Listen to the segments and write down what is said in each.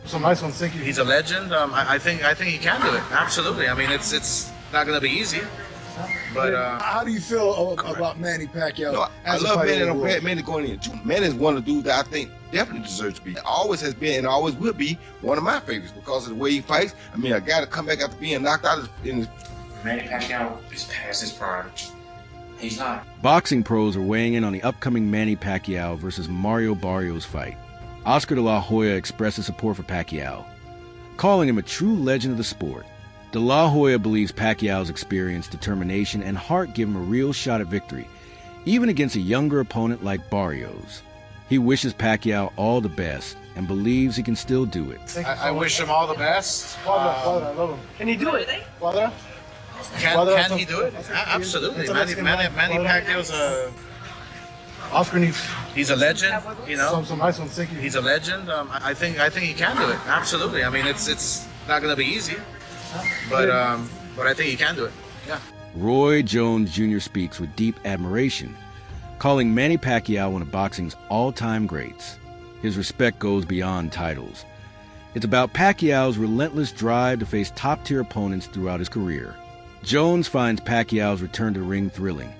Some nice ones, thank you. He's a legend. I think he can do it. Absolutely. I mean, it's not going to be easy. But how do you feel about Manny Pacquiao? No, I love Manny. I'm glad Manny going in too. Manny is one of the dudes that I think definitely deserves to be. Always has been and always will be one of my favorites because of the way he fights. I mean, a guy to come back after being knocked out in. Manny Pacquiao is past his prime. He's not. Boxing pros are weighing in on the upcoming Manny Pacquiao versus Mario Barrios fight. Oscar de la Hoya expresses support for Pacquiao, calling him a true legend of the sport. De La Hoya believes Pacquiao's experience, determination, and heart give him a real shot at victory, even against a younger opponent like Barrios. He wishes Pacquiao all the best and believes he can still do it. I wish him all the best. Father, I love him. Can he do it? Father? Can he do it? Absolutely. Manny Pacquiao's Oscar needs he's a legend. You know, some nice ones, thank you. he's a legend. I think he can do it. Absolutely. I mean, it's not going to be easy, but I think he can do it. Yeah. Roy Jones Jr. speaks with deep admiration, calling Manny Pacquiao one of boxing's all-time greats. His respect goes beyond titles. It's about Pacquiao's relentless drive to face top-tier opponents throughout his career. Jones finds Pacquiao's return to the ring thrilling,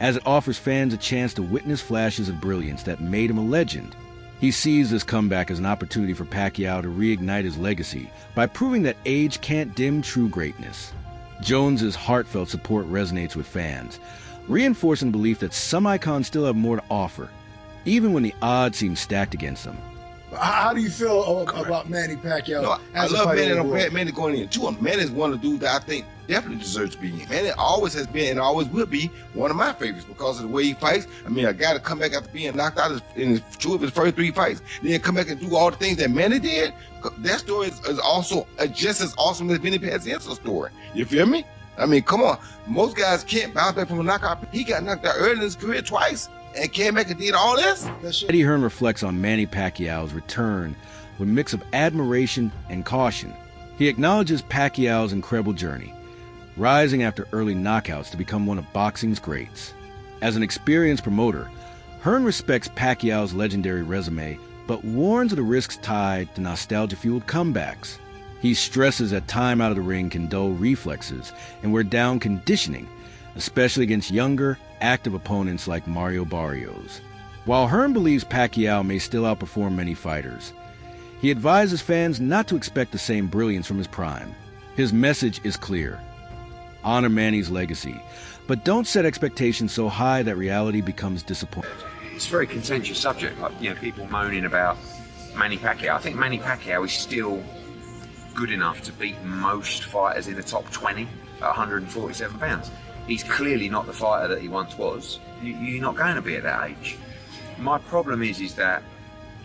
as it offers fans a chance to witness flashes of brilliance that made him a legend. He sees this comeback as an opportunity for Pacquiao to reignite his legacy by proving that age can't dim true greatness. Jones's heartfelt support resonates with fans, reinforcing the belief that some icons still have more to offer, even when the odds seem stacked against them. How do you feel about Manny Pacquiao? No, I love Manny, and I'm glad Manny going in too. Manny is one of the dudes that I think definitely deserves to be in. Manny always has been and always will be one of my favorites because of the way he fights. I mean, a guy to come back after being knocked out in two of his first three fights, then come back and do all the things that Manny did. That story is also just as awesome as Manny Pacquiao's story. You feel me? I mean, come on. Most guys can't bounce back from a knockout. He got knocked out early in his career twice and came back and did all this. Eddie Hearn reflects on Manny Pacquiao's return with a mix of admiration and caution. He acknowledges Pacquiao's incredible journey, rising after early knockouts to become one of boxing's greats. As an experienced promoter, Hearn respects Pacquiao's legendary resume, but warns of the risks tied to nostalgia-fueled comebacks. He stresses that time out of the ring can dull reflexes and wear down conditioning, especially against younger, active opponents like Mario Barrios. While Hearn believes Pacquiao may still outperform many fighters, he advises fans not to expect the same brilliance from his prime. His message is clear: honor Manny's legacy, but don't set expectations so high that reality becomes disappointing. It's a very contentious subject, like, you know, people moaning about Manny Pacquiao. I think Manny Pacquiao is still good enough to beat most fighters in the top 20 at 147 pounds. He's clearly not the fighter that he once was. You're not going to be at that age. My problem is that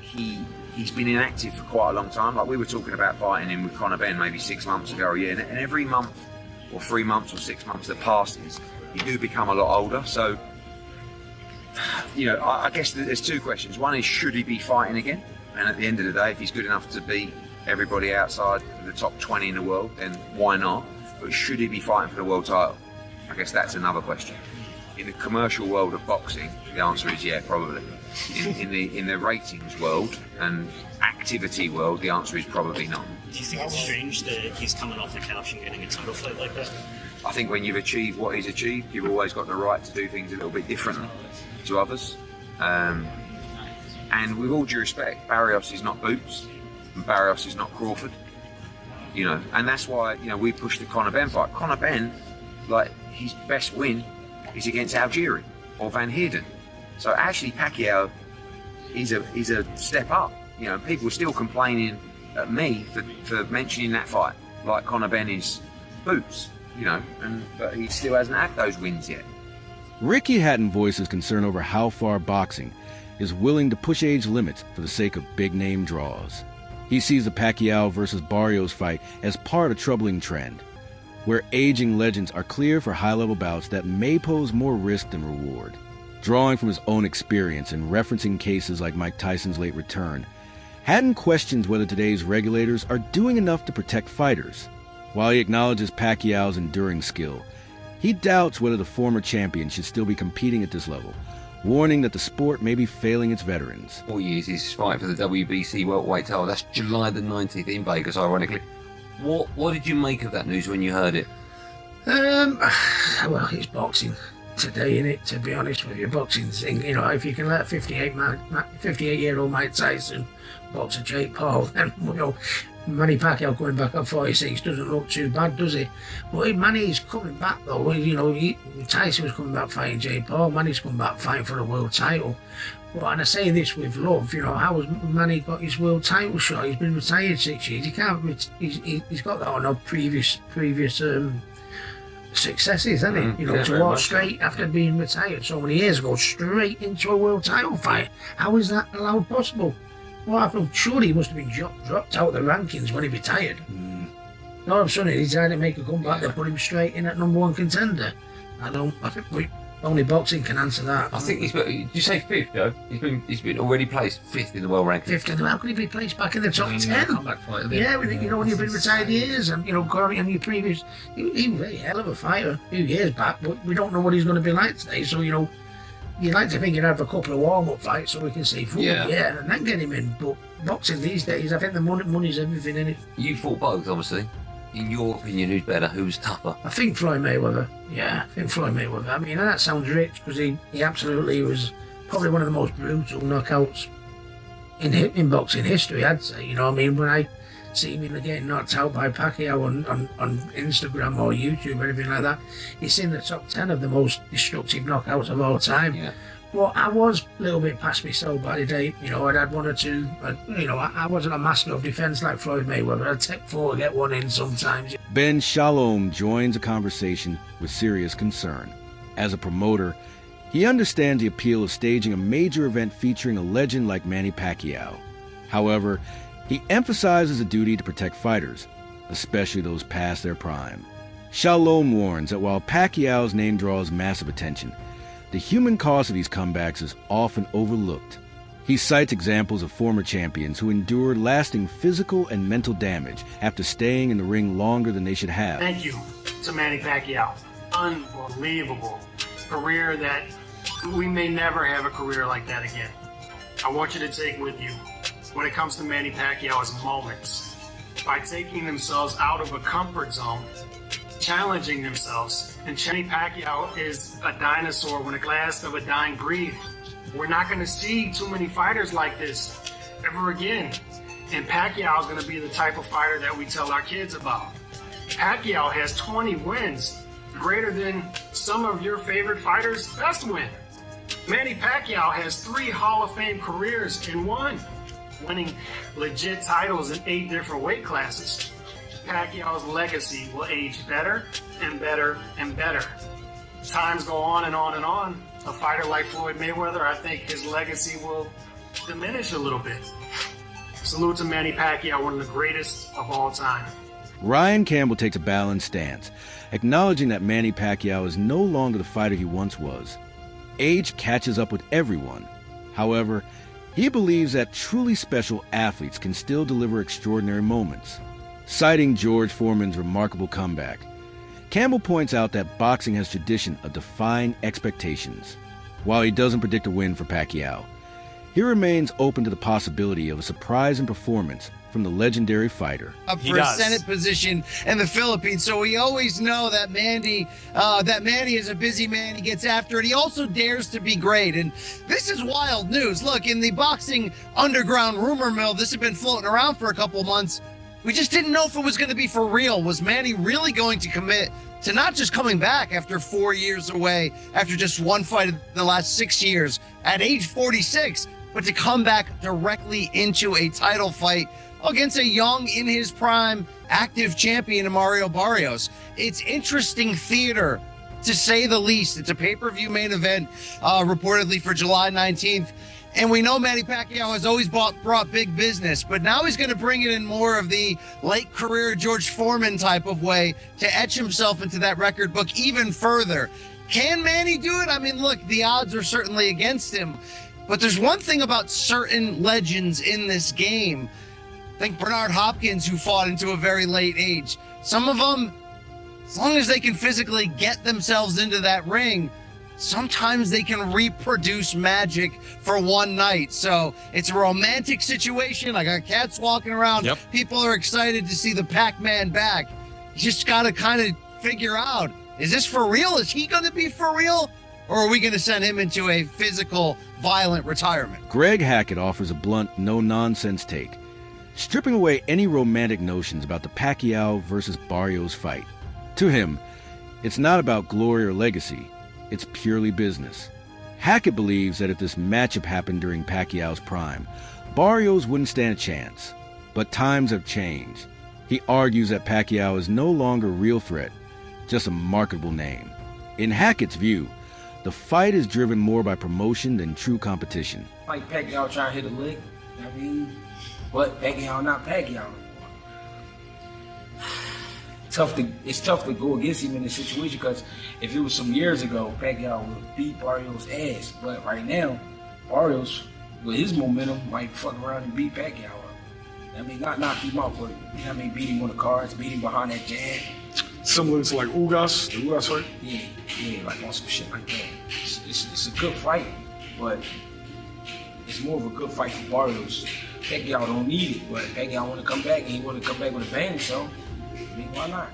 he's been inactive for quite a long time. Like, we were talking about fighting him with Conor Benn maybe 6 months ago or a year, and every month or 3 months or 6 months that passes, you do become a lot older. So, you know, I guess there's two questions. One is, should he be fighting again? And at the end of the day, if he's good enough to beat everybody outside the top 20 in the world, then why not? But should he be fighting for the world title? I guess that's another question. In the commercial world of boxing, the answer is yeah, probably. In the ratings world and activity world, the answer is probably not. Do you think it's strange that he's coming off the couch and getting a title fight like that? I think when you've achieved what he's achieved, you've always got the right to do things a little bit differently to others. And with all due respect, Barrios is not Boots, and Barrios is not Crawford. You know, and that's why, you know, we pushed the Conor Benn fight. Conor Benn, like, his best win is against Algieri or Van Heerden. So actually Pacquiao is a step up. You know, people are still complaining at me for mentioning that fight, like Conor Benn is Boots, you know, but he still hasn't had those wins yet. Ricky Hatton voices concern over how far boxing is willing to push age limits for the sake of big-name draws. He sees the Pacquiao versus Barrios fight as part of a troubling trend, where aging legends are clear for high-level bouts that may pose more risk than reward. Drawing from his own experience and referencing cases like Mike Tyson's late return, Hatton questions whether today's regulators are doing enough to protect fighters. While he acknowledges Pacquiao's enduring skill, he doubts whether the former champion should still be competing at this level, warning that the sport may be failing its veterans. 4 years he's fighting for the WBC welterweight title. That's July the 19th in Vegas, ironically. What did you make of that news when you heard it? Well, it's boxing today, innit? To be honest with you, boxing's thing. You know, if you can let 58-year-old Mike Tyson box a Jake Paul, then, you know, Manny Pacquiao going back at 46 doesn't look too bad, does it? But Manny's coming back, though. You know, Tyson was coming back fighting Jake Paul. Manny's coming back fighting for the world title. Well, and I say this with love, you know, how has Manny got his world title shot? He's been retired 6 years. He can't. He's got that on a previous successes, hasn't he? You know, to walk straight after being retired so many years ago, straight into a world title fight. How is that allowed possible? Well, I feel surely he must have been dropped out of the rankings when he retired. All of a sudden, he decided to make a comeback. They put him straight in at number one contender. I think only boxing can answer that. I think did you say fifth, though? He's been already placed fifth in the world ranking. Fifth in the, how could he be placed back in the top 10? Comeback fighter. Yeah, you know, when you've been retired years and, you know, going on your previous... He was a hell of a fighter a few years back, but we don't know what he's going to be like today. So, you know, you'd like to think he'd have a couple of warm-up fights so we can see food, yeah, and then get him in. But boxing these days, I think the money's everything in it. You fought both, obviously. In your opinion, who's better? Who's tougher? I think Floyd Mayweather. Yeah, I think Floyd Mayweather. I mean, that sounds rich because he absolutely was probably one of the most brutal knockouts in boxing history, I'd say. You know what I mean? When I see him getting knocked out by Pacquiao on Instagram or YouTube or anything like that, he's in the top 10 of the most destructive knockouts of all time. Yeah. Well, I was a little bit past me so by the day. You know, I'd had one or two. You know, I wasn't a master of defense like Floyd Mayweather. I'd take 4 to get one in sometimes. Ben Shalom joins a conversation with serious concern. As a promoter, he understands the appeal of staging a major event featuring a legend like Manny Pacquiao. However, he emphasizes a duty to protect fighters, especially those past their prime. Shalom warns that while Pacquiao's name draws massive attention, the human cost of these comebacks is often overlooked. He cites examples of former champions who endured lasting physical and mental damage after staying in the ring longer than they should have. Thank you to Manny Pacquiao. Unbelievable career that we may never have a career like that again. I want you to take with you, when it comes to Manny Pacquiao, is moments. By taking themselves out of a comfort zone, challenging themselves. And Manny Pacquiao is a dinosaur with a glass of a dying breed. We're not going to see too many fighters like this ever again. And Pacquiao is going to be the type of fighter that we tell our kids about. Pacquiao has 20 wins, greater than some of your favorite fighters' best win. Manny Pacquiao has 3 Hall of Fame careers in one, winning legit titles in 8 different weight classes. Pacquiao's legacy will age better and better and better. Times go on and on and on. A fighter like Floyd Mayweather, I think his legacy will diminish a little bit. Salute to Manny Pacquiao, one of the greatest of all time. Ryan Campbell takes a balanced stance, acknowledging that Manny Pacquiao is no longer the fighter he once was. Age catches up with everyone. However, he believes that truly special athletes can still deliver extraordinary moments. Citing George Foreman's remarkable comeback, Campbell points out that boxing has tradition of defying expectations. While he doesn't predict a win for Pacquiao, he remains open to the possibility of a surprising performance from the legendary fighter. Up for a Senate position in the Philippines, so we always know that Manny is a busy man. He gets after it. He also dares to be great, and this is wild news. Look, in the boxing underground rumor mill, this had been floating around for a couple months. We just didn't know if it was going to be for real. Was Manny really going to commit to not just coming back after 4 years away, after just one fight in the last 6 years, at age 46, but to come back directly into a title fight against a young, in his prime, active champion, Mario Barrios? It's interesting theater, to say the least. It's a pay-per-view main event, reportedly for July 19th. And we know Manny Pacquiao has always brought big business, but now he's going to bring it in more of the late career George Foreman type of way to etch himself into that record book even further. Can Manny do it? I mean, look, the odds are certainly against him, but there's one thing about certain legends in this game. Think Bernard Hopkins, who fought into a very late age. Some of them, as long as they can physically get themselves into that ring, sometimes they can reproduce magic for one night. So it's a romantic situation. I got cats walking around. Yep. People are excited to see the Pac-Man back. You just got to kind of figure out, is this for real? Is he going to be for real? Or are we going to send him into a physical, violent retirement? Greg Hackett offers a blunt, no-nonsense take, stripping away any romantic notions about the Pacquiao versus Barrios fight. To him, it's not about glory or legacy. It's purely business. Hackett believes that if this matchup happened during Pacquiao's prime, Barrios wouldn't stand a chance. But times have changed. He argues that Pacquiao is no longer a real threat, just a marketable name. In Hackett's view, the fight is driven more by promotion than true competition. Like Pacquiao trying to hit a lick, I mean, but Pacquiao not Pacquiao anymore. It's tough to go against him in this situation, because if it was some years ago, Pacquiao would beat Barrios' ass. But right now, Barrios, with his momentum, might fuck around and beat Pacquiao up. I mean, not knock him out, but beat him on the cards, beat him behind that jab. Similar to like Ugas, the Ugas fight? Yeah, like on some shit like that. It's a good fight, but it's more of a good fight for Barrios. Pacquiao don't need it, but Pacquiao want to come back, and he want to come back with a bang, so I mean, why not?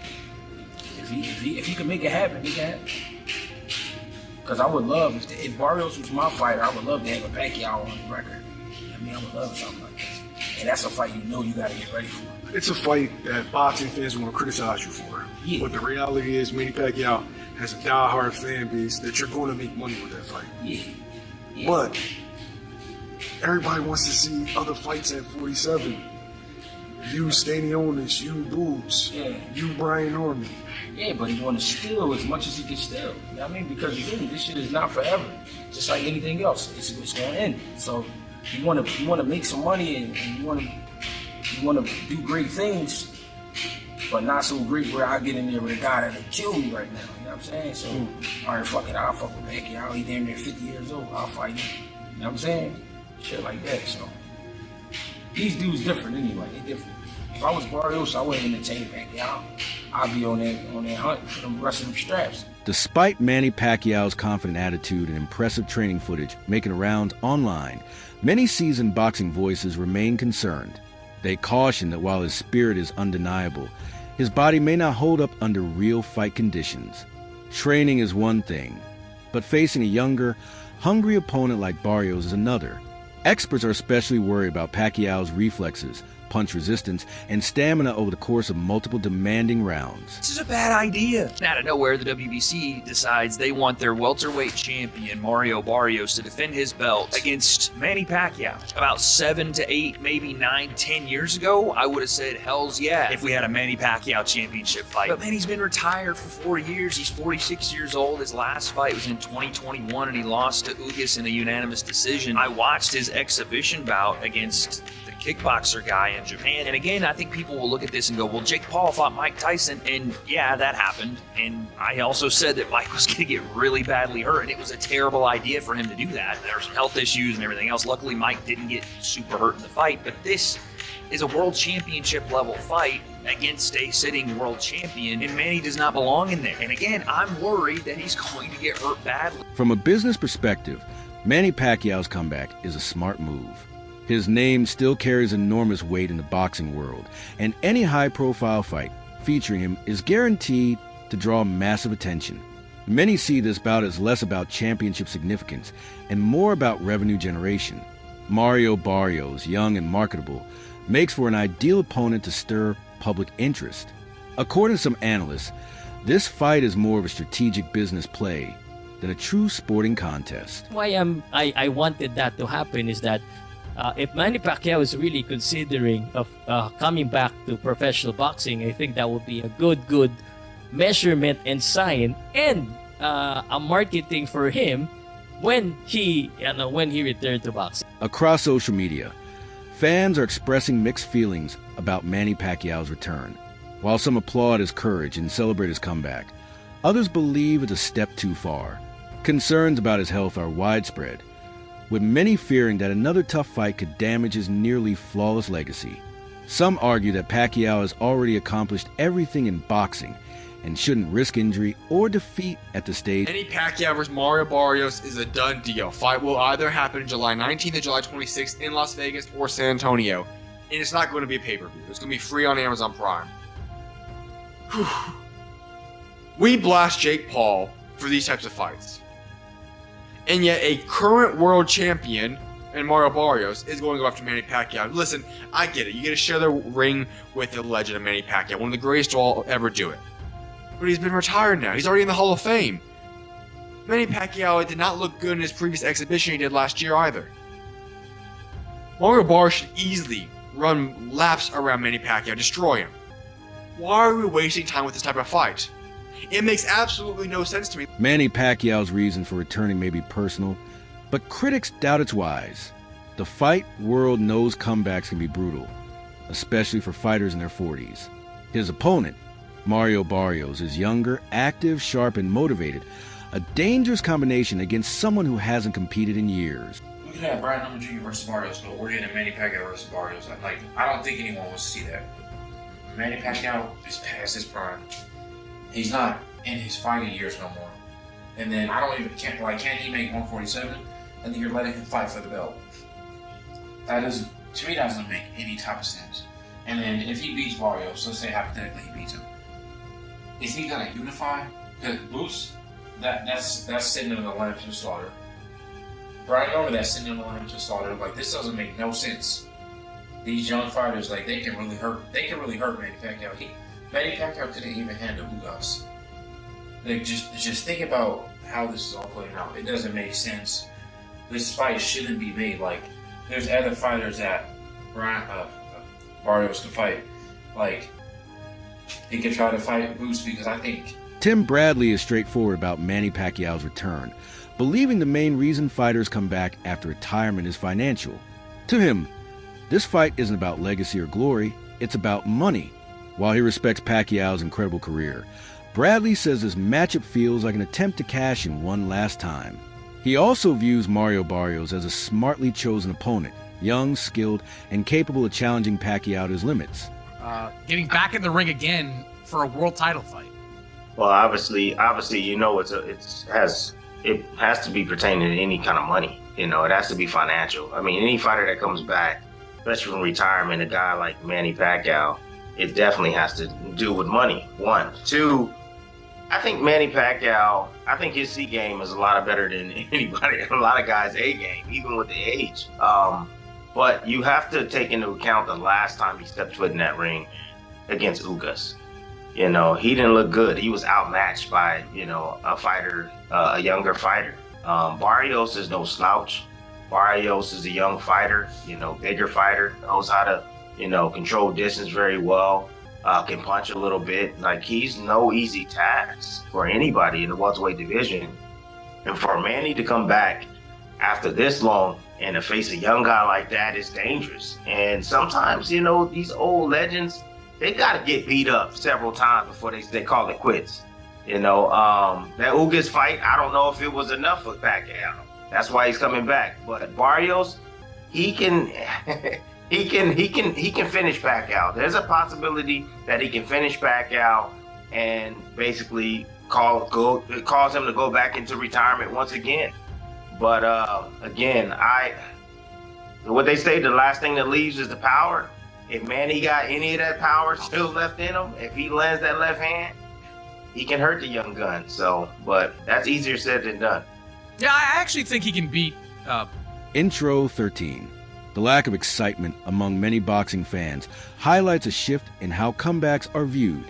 If he can make it happen, he can happen. Because I would love, if Barrios was my fighter, I would love to have a Pacquiao on the record. I mean, I would love something like that. And that's a fight you know you got to get ready for. It's a fight that boxing fans want to criticize you for. Yeah. But the reality is, Manny Pacquiao has a die-hard fan base that you're going to make money with that fight. Yeah. But everybody wants to see other fights at 47. You, Stanionis, you, Boobs, you, Brian Norman. Yeah, but he want to steal as much as he can steal. You know what I mean? Because again, this shit is not forever. Just like anything else, it's going to end. So you want to make some money, and you want to do great things, but not so great where I get in there with a guy that'll kill me right now. You know what I'm saying? So, all right, fuck it, I'll fuck with Pacquiao. He damn near 50 years old. I'll fight him. You know what I'm saying? Shit like that. So these dudes different anyway. They different. If I was Barrios, I wouldn't entertain Pacquiao. I'd be on that hunt for the rest of them straps. Despite Manny Pacquiao's confident attitude and impressive training footage making rounds online, many seasoned boxing voices remain concerned. They caution that while his spirit is undeniable, his body may not hold up under real fight conditions. Training is one thing, but facing a younger, hungry opponent like Barrios is another. Experts are especially worried about Pacquiao's reflexes, punch resistance, and stamina over the course of multiple demanding rounds. This is a bad idea. Out of nowhere, the WBC decides they want their welterweight champion, Mario Barrios, to defend his belt against Manny Pacquiao. About 7 to 8, maybe 9, 10 years ago, I would have said, hells yeah, if we had a Manny Pacquiao championship fight. But Manny's been retired for 4 years. He's 46 years old. His last fight was in 2021, and he lost to Ugas in a unanimous decision. I watched his exhibition bout against the kickboxer guy in Japan, and again, I think people will look at this and go, well, Jake Paul fought Mike Tyson, and yeah, that happened, and I also said that Mike was going to get really badly hurt, and it was a terrible idea for him to do that. There were some health issues and everything else. Luckily, Mike didn't get super hurt in the fight, but this is a world championship level fight against a sitting world champion, and Manny does not belong in there. And again, I'm worried that he's going to get hurt badly. From a business perspective, Manny Pacquiao's comeback is a smart move. His name still carries enormous weight in the boxing world, and any high-profile fight featuring him is guaranteed to draw massive attention. Many see this bout as less about championship significance and more about revenue generation. Mario Barrios, young and marketable, makes for an ideal opponent to stir public interest. According to some analysts, this fight is more of a strategic business play than a true sporting contest. Why I wanted that to happen is that if Manny Pacquiao is really considering of coming back to professional boxing, I think that would be a good measurement and sign, and a marketing for him when he returned to boxing. Across social media, fans are expressing mixed feelings about Manny Pacquiao's return. While some applaud his courage and celebrate his comeback, others believe it's a step too far. Concerns about his health are widespread, with many fearing that another tough fight could damage his nearly flawless legacy. Some argue that Pacquiao has already accomplished everything in boxing and shouldn't risk injury or defeat at the stage. Manny Pacquiao versus Mario Barrios is a done deal. Fight will either happen July 19th or July 26th in Las Vegas or San Antonio. And it's not going to be a pay-per-view. It's going to be free on Amazon Prime. Whew. We blast Jake Paul for these types of fights. And yet a current world champion and Mario Barrios is going to go after Manny Pacquiao. Listen, I get it. You get to share the ring with the legend of Manny Pacquiao, one of the greatest to all ever do it. But he's been retired now. He's already in the Hall of Fame. Manny Pacquiao did not look good in his previous exhibition he did last year either. Mario Barrios should easily run laps around Manny Pacquiao, destroy him. Why are we wasting time with this type of fight? It makes absolutely no sense to me. Manny Pacquiao's reason for returning may be personal, but critics doubt its whys. The fight world knows comebacks can be brutal, especially for fighters in their 40s. His opponent, Mario Barrios, is younger, active, sharp, and motivated, a dangerous combination against someone who hasn't competed in years. We could have Brian Number Jr. versus Barrios, but we're getting Manny Pacquiao versus Barrios. I don't think anyone wants to see that. Manny Pacquiao is past his prime. He's not in his fighting years no more. And then can he make 147? And then you're letting him fight for the belt. To me, that doesn't make any type of sense. And then if he beats Barrios, let's say hypothetically he beats him, is he gonna unify? Because Boots, that's sitting in the line to the slaughter. Brian Norman, that's sitting in the line to the slaughter. This doesn't make no sense. These young fighters, they can really hurt. They can really hurt Manny Pacquiao. Manny Pacquiao couldn't even handle Ugas. Just think about how this is all playing out. It doesn't make sense. This fight shouldn't be made. There's other fighters that Barrios can fight. He could try to fight Boots because I think Tim Bradley is straightforward about Manny Pacquiao's return, believing the main reason fighters come back after retirement is financial. To him, this fight isn't about legacy or glory, it's about money. While he respects Pacquiao's incredible career, Bradley says this matchup feels like an attempt to cash in one last time. He also views Mario Barrios as a smartly chosen opponent, young, skilled, and capable of challenging Pacquiao to his limits. Getting back in the ring again for a world title fight. Well, obviously, it has to be pertaining to any kind of money. It has to be financial. I mean, any fighter that comes back, especially from retirement, a guy like Manny Pacquiao, it definitely has to do with money. One, two. I think Manny Pacquiao, his C game is a lot better than anybody, a lot of guys' A game, even with the age. But you have to take into account the last time he stepped foot in that ring against Ugas. He didn't look good. He was outmatched by, a younger fighter. Barrios is no slouch. Barrios is a young fighter, bigger fighter, knows how to, control distance very well. Can punch a little bit. He's no easy task for anybody in the welterweight division. And for Manny to come back after this long and to face a young guy like that is dangerous. And sometimes, these old legends, they got to get beat up several times before they call it quits. That Ugas fight, I don't know if it was enough for Pacquiao. That's why he's coming back. But Barrios, he can he can finish Pacquiao. There's a possibility that he can finish Pacquiao and basically cause him to go back into retirement once again. But again, what they say, the last thing that leaves is the power. If Manny got any of that power still left in him, if he lands that left hand, he can hurt the young gun. But that's easier said than done. Yeah, I actually think he can beat. Intro 13. The lack of excitement among many boxing fans highlights a shift in how comebacks are viewed.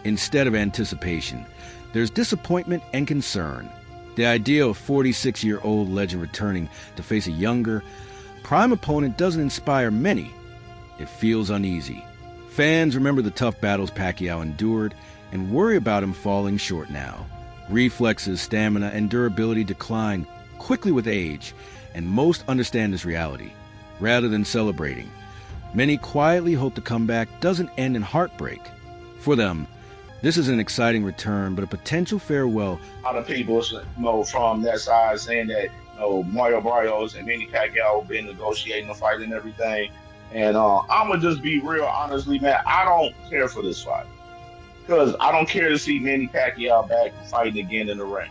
Instead of anticipation, there's disappointment and concern. The idea of a 46-year-old legend returning to face a younger, prime opponent doesn't inspire many. It feels uneasy. Fans remember the tough battles Pacquiao endured and worry about him falling short now. Reflexes, stamina, and durability decline quickly with age, and most understand this reality. Rather than celebrating, many quietly hope the comeback doesn't end in heartbreak. For them, this is an exciting return, but a potential farewell. A lot of people, from that side saying that Mario Barrios and Manny Pacquiao have been negotiating the fight and everything. And I'm gonna just be real, honestly, man. I don't care for this fight. because I don't care to see Manny Pacquiao back fighting again in the ring.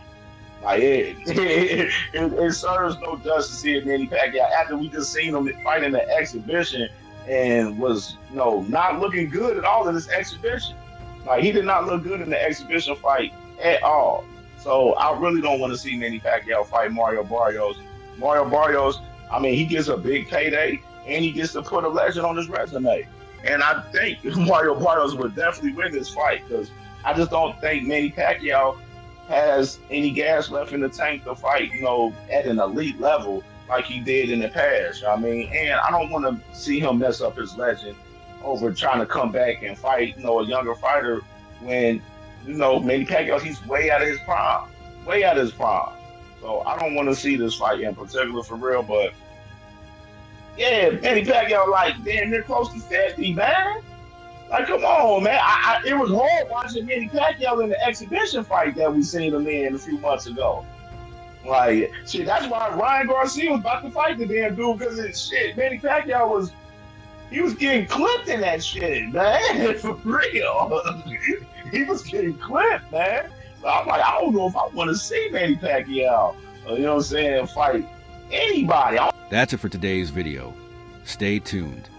Like it serves no justice seeing Manny Pacquiao after we just seen him fight in the exhibition and was not looking good at all in this exhibition. Like he did not look good in the exhibition fight at all. So I really don't want to see Manny Pacquiao fight Mario Barrios. Mario Barrios, I mean, he gets a big payday and he gets to put a legend on his resume. And I think Mario Barrios would definitely win this fight because I just don't think Manny Pacquiao has any gas left in the tank to fight, at an elite level like he did in the past. I mean, and I don't want to see him mess up his legend over trying to come back and fight, a younger fighter when, Manny Pacquiao, he's way out of his prime, So I don't want to see this fight in particular for real, but yeah, Manny Pacquiao like damn near close to 50, man. Like, come on, man. It was hard watching Manny Pacquiao in the exhibition fight that we seen him in a few months ago. Like, shit, that's why Ryan Garcia was about to fight the damn dude because Manny Pacquiao was getting clipped in that shit, man. For real. He was getting clipped, man. So I'm like, I don't know if I want to see Manny Pacquiao, fight anybody. That's it for today's video. Stay tuned.